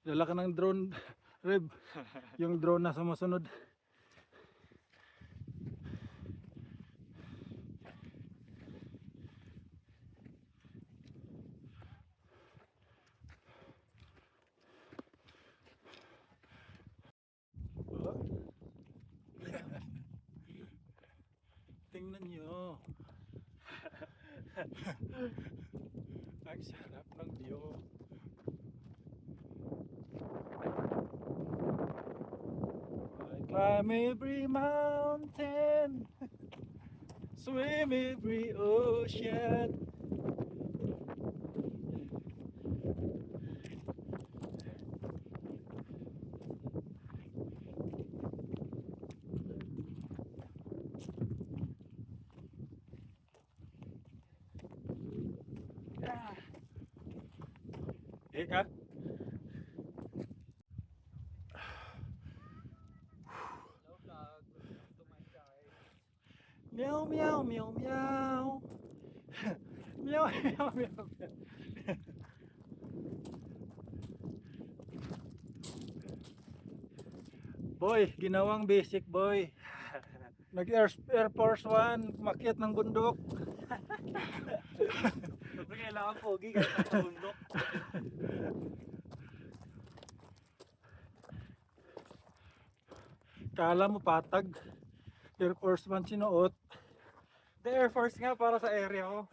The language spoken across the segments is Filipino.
Dala ka ng drone, Reb. Yung drone na sumusunod. Oh. Tingnan nyo. Ang sarap ng view. I climb every mountain, swim every ocean. Eka. Meow meow meow meow. Meow meow meow meow. Boy, ginawang basic boy. Nag Air Force 1, makyat ng bundok. Siyempre kailangan pogi kahit sa bundok. Kala mo patag. Air Force 1 sinuot. The Air Force nga para sa area ko.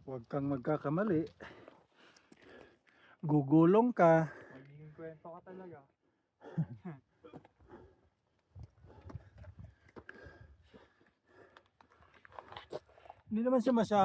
Huwag kang magkakamali. Gugulong ka. Magiging kwento ka talaga. Hindi naman siya masyadong